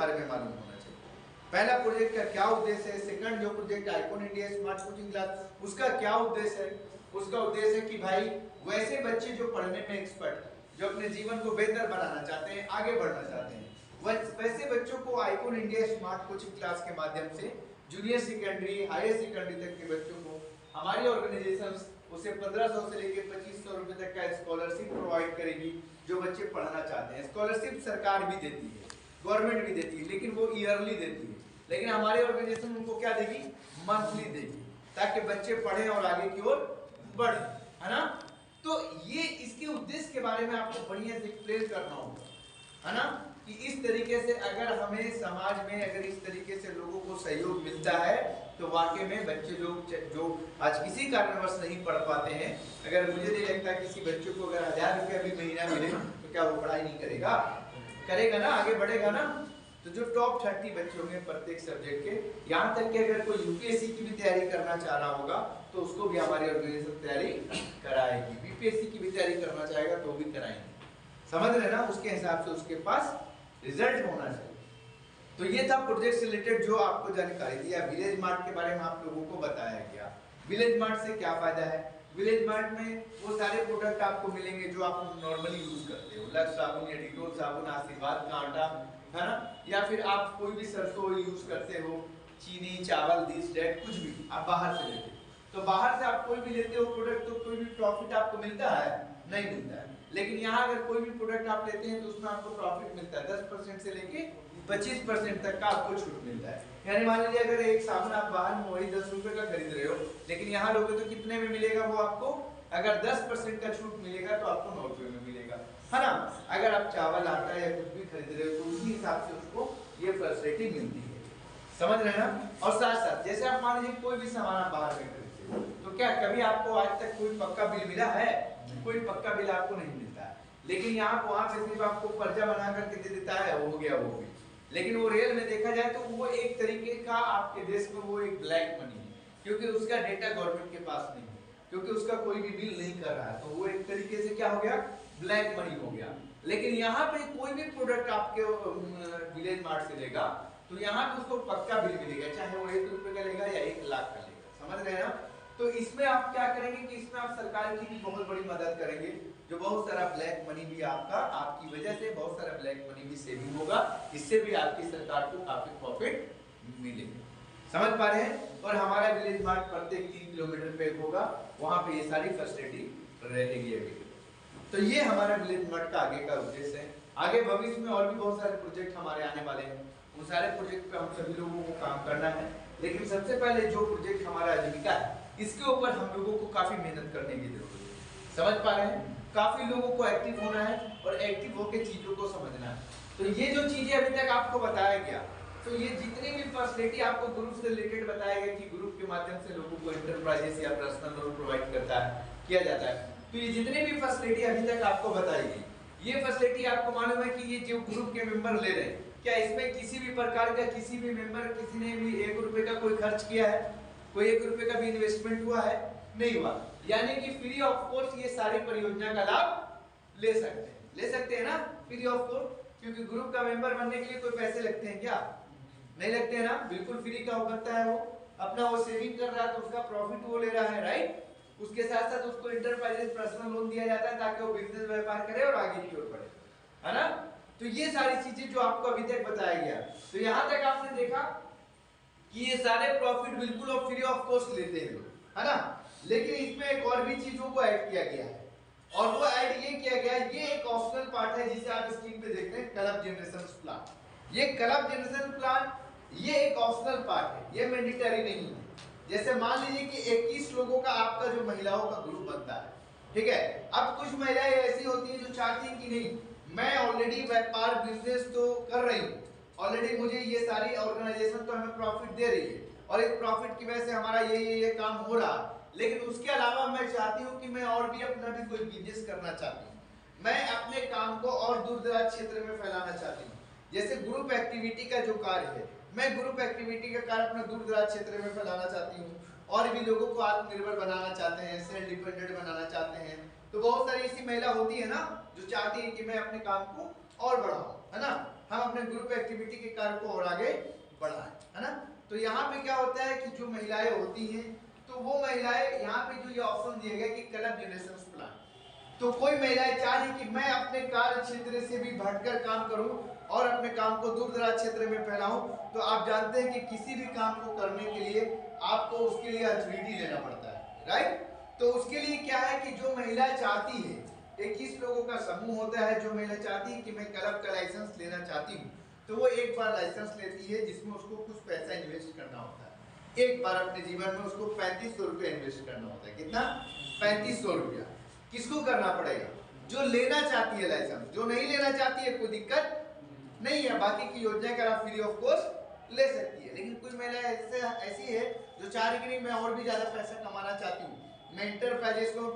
बारे में मालूम होना चाहिए। पहला प्रोजेक्ट का क्या उद्देश्य है, सेकंड जो project icon India smart coaching class उसका क्या उद्देश्य है। उसका उद्देश्य है कि भाई वैसे बच्चे जो पढ़ने में एक्सपर्ट, जो अपने जीवन को बेहतर बनाना चाहते हैं, आगे बढ़ना चाहते हैं, वैसे बच्चों को icon India smart coaching class के माध्यम से जूनियर सेकेंडरी, हायर सेकेंडरी तक के बच्चों को हमारी ऑर्गेनाइजेशन उसे 1500 से लेकर 2500 रुपए तक का स्कॉलरशिप प्रोवाइड करेगी जो बच्चे पढ़ना चाहते हैं। स्कॉलरशिप सरकार भी देती है, गवर्नमेंट भी देती है, लेकिन वो ईयरली देती है, लेकिन हमारी ऑर्गेनाइजेशन उनको क्या देगी, मंथली देगी, ताकि बच्चे पढ़ें और आगे की ओर बढ़े, है ना। तो ये इसके उद्देश्य के बारे में आपको बढ़िया से एक्सप्लेन करना होगा, है ना, कि इस तरीके से अगर हमें समाज में अगर इस तरीके से लोगों को सहयोग मिलता है तो वाकई में बच्चे लोग जो आज किसी कारणवश नहीं पढ़ पाते हैं, अगर मुझे नहीं लगता किसी बच्चे को अगर 1000 रुपया भी महीना मिले तो क्या वो पढ़ाई नहीं करेगा, करेगा ना, आगे बढ़ेगा ना। तो जो टॉप 30 बच्चे होंगे प्रत्येक सब्जेक्ट के, यहाँ तक कि अगर कोई यूपीएससी की भी तैयारी करना चाह रहा होगा तो उसको भी हमारी ऑर्गेनाइजेशन तैयारी कराएगी, बीपीएससी की भी तैयारी करना चाहेगा तो भी कराएंगे, समझ रहे ना। उसके हिसाब से उसके पास रिजल्ट होना चाहिए। तो ये था प्रोजेक्ट से रिलेटेड जो आपको जानकारी दिया। विलेज मार्ट के बारे में आप लोगों को बताया गया। विलेज मार्ट से क्या फायदा है, विलेज मार्ट में वो सारे प्रोडक्ट आपको मिलेंगे जो आप नॉर्मली यूज करते हो, लक्स साबुन या डिटोल साबुन, आशीर्वाद का आटा, है ना, या फिर आप कोई भी सरसों यूज करते हो, चीनी, चावल, दिस डेट, कुछ भी आप बाहर से लेते हो, तो बाहर से आप कोई भी लेते हो प्रोडक्ट तो कोई भी प्रॉफिट आपको मिलता है, नहीं मिलता है। लेकिन यहाँ अगर कोई भी प्रोडक्ट आप लेते हैं तो उसमें आपको प्रॉफिट मिलता है, 10% से लेके 25% तक का आपको छूट मिलता है। यानी मान लीजिए अगर एक साबुन आप बाहर में वही 10 रुपए का खरीद रहे हो, लेकिन यहाँ लोगे तो कितने में मिलेगा वो आपको, अगर 10% का छूट मिलेगा तो आपको 9 रुपए में मिलेगा, है ना। अगर आप चावल, आटा या कुछ भी खरीद रहे हो तो उसी हिसाब से उसको ये फैसिलिटी मिलती है, समझ रहे हैं ना। और साथ साथ जैसे आप मान लीजिए कोई भी सामान आप बाहर में खरीदते हो तो क्या कभी आपको आज तक कोई पक्का बिल मिला है, कोई पक्का बिल आपको नहीं मिलता है, लेकिन यहाँ वहां पे सिर्फ आपको पर्चा बना करके दे देता है, हो गया वो भी। लेकिन वो रियल में देखा जाए तो वो एक तरीके का आपके देश में वो एक ब्लैक मनी है, क्योंकि उसका डेटा गवर्नमेंट के पास नहीं है, क्योंकि उसका कोई भी बिल नहीं कर रहा है, तो वो एक तरीके से क्या हो गया, ब्लैक मनी हो गया। लेकिन यहाँ पे कोई भी प्रोडक्ट आपके विलेज मार्ट से लेगा तो यहाँ पे उसको पक्का बिल मिलेगा, चाहे वो 1 रुपए का लेगा या 1 लाख का लेगा, समझ रहे हैं ना। तो इसमें आप क्या करेंगे कि इसमें आप सरकार की भी बहुत बड़ी मदद करेंगे, जो बहुत सारा ब्लैक मनी भी आपका, आपकी वजह से बहुत सारा ब्लैक मनी भी सेविंग होगा, इससे भी आपकी सरकार को काफी प्रॉफिट मिलेगा, समझ पा रहे हैं। और हमारा विलेज मार्ट प्रत्येक 3 किलोमीटर पे होगा, वहां पे ये सारी फैसिलिटी रहेगी अभी। तो ये हमारा विलेज मार्ट का आगे का उद्देश्य है। आगे भविष्य में और भी बहुत सारे प्रोजेक्ट हमारे आने वाले हैं, उन सारे प्रोजेक्ट पे हम सभी लोगों को काम करना है। लेकिन सबसे पहले जो प्रोजेक्ट हमारा आजीविका है, इसके ऊपर हम लोगों को काफी मेहनत करने की जरूरत है, समझ पा रहे हैं। काफी लोगों को एक्टिव होना है और एक्टिव होकर चीजों को समझना है। तो ये जो चीजें अभी तक आपको बताया गया, तो ये जितनी भी फैसिलिटी आपको ग्रुप से रिलेटेड बताया गया कि ग्रुप के माध्यम से लोगों को इंटरप्राइजेस या पर्सनल लोन प्रोवाइड करता है, किया जाता है, तो ये जितनी भी फैसिलिटी अभी तक आपको बताई गई, ये फैसिलिटी आपको मालूम है कि ये जो ग्रुप के मेंबर ले रहे हैं, क्या इसमें किसी भी प्रकार का किसी भी मेंबर किसी ने भी 1 रुपए का कोई खर्च किया है, कोई 1 रुपए का भी इन्वेस्टमेंट हुआ है, नहीं हुआ। यानी कि फ्री ऑफ कॉस्ट ये सारी परियोजना का लाभ ले सकते हैं ना, फ्री ऑफ कॉस्ट, क्योंकि ग्रुप का मेंबर बनने के लिए कोई पैसे लगते हैं क्या, नहीं लगते हैं ना, बिल्कुल फ्री का करता है, वो अपना वो सेविंग कर रहा है तो उसका प्रॉफिट वो ले रहा है, राइट। उसके साथ साथ उसको इंटरप्राइजेस पर्सनल लोन दिया जाता है ताकि वो बिजनेस व्यापार करे और आगे की ओर बढ़े, है ना। तो ये सारी चीजें जो आपको अभी तक बताया गया, तो यहाँ तक आपने देखा कि ये सारे प्रॉफिट बिल्कुल और फ्री ऑफ कॉस्ट लेते हैं लोग, है ना। लेकिन इसमें एक और भी चीजों को ऐड किया गया है, और वो ऐड ये किया गया, ये एक ऑप्शनल पार्ट है जिसे आप स्क्रीन पे देखते हैं, क्लब जनरेशन प्लान। ये क्लब जनरेशन प्लान ये एक ऑप्शनल पार्ट है, ये मैंडेटरी नहीं है। जैसे मान लीजिए कि 21 लोगों का आपका जो महिलाओं का ग्रुप बनता है, ठीक है। अब कुछ महिलाएं ऐसी होती हैं जो चाहती हैं कि नहीं, मैं ऑलरेडी व्यापार बिजनेस तो कर रही हूँ, ऑलरेडी मुझे ये सारी ऑर्गेनाइजेशन तो हमें प्रॉफिट दे रही है और इस प्रॉफिट की वजह से हमारा ये काम हो रहा, लेकिन उसके अलावा मैं चाहती हूँ कि मैं और भी अपना भी कोई बिजनेस करना चाहती हूँ, मैं अपने काम को और दूर दराज क्षेत्र में फैलाना चाहती हूँ। जैसे ग्रुप एक्टिविटी का जो कार्य है, मैं ग्रुप एक्टिविटी का कार्य अपने दूर दराज क्षेत्र में फैलाना चाहती हूँ, और भी लोगों को आत्मनिर्भर बनाना चाहते हैं, सेल्फ डिपेंडेंट बनाना चाहते हैं। तो बहुत सारी ऐसी महिला होती है ना जो चाहती है कि मैं अपने काम को और बढ़ाऊं, है ना। हम अपने ग्रुप एक्टिविटी के कार्य को और आगे बढ़ाएं, है ना। तो यहाँ पे क्या होता है कि जो महिलाएं होती हैं, तो वो महिलाएं, यहाँ पे जो ये ऑप्शन दिया गया कि क्लब जनरेशन प्लान, तो कोई महिलाएं चाह रही कि मैं अपने कार्य क्षेत्र से भी हटकर काम करूं और अपने काम को दूर दराज क्षेत्र में फैलाऊं, तो आप जानते हैं कि किसी भी काम को करने के लिए आपको उसके लिए अथॉरिटी लेना पड़ता है, राइट। तो उसके लिए क्या है कि जो महिला चाहती है, 21 लोगों का समूह होता है, जो महिला चाहती है कि मैं क्लब का लाइसेंस लेना चाहती हूँ, तो वो एक बार लाइसेंस लेती है, जिसमें उसको कुछ पैसा इन्वेस्ट करना होता है। एक बार अपने जीवन में उसको 3500 रुपया इन्वेस्ट करना होता है। कितना? 3500 रुपया। किसको करना पड़ेगा? जो लेना चाहती है लाइसेंस। जो नहीं लेना चाहती है कोई दिक्कत नहीं है, बाकी की योजना का आप फ्री ऑफ कॉस्ट ले सकती है। लेकिन कुछ महिलाएं ऐसी है जो चाह रही कि नहीं मैं और भी ज्यादा पैसा कमाना चाहती हूँ, मैं इंटरप्राइजेस को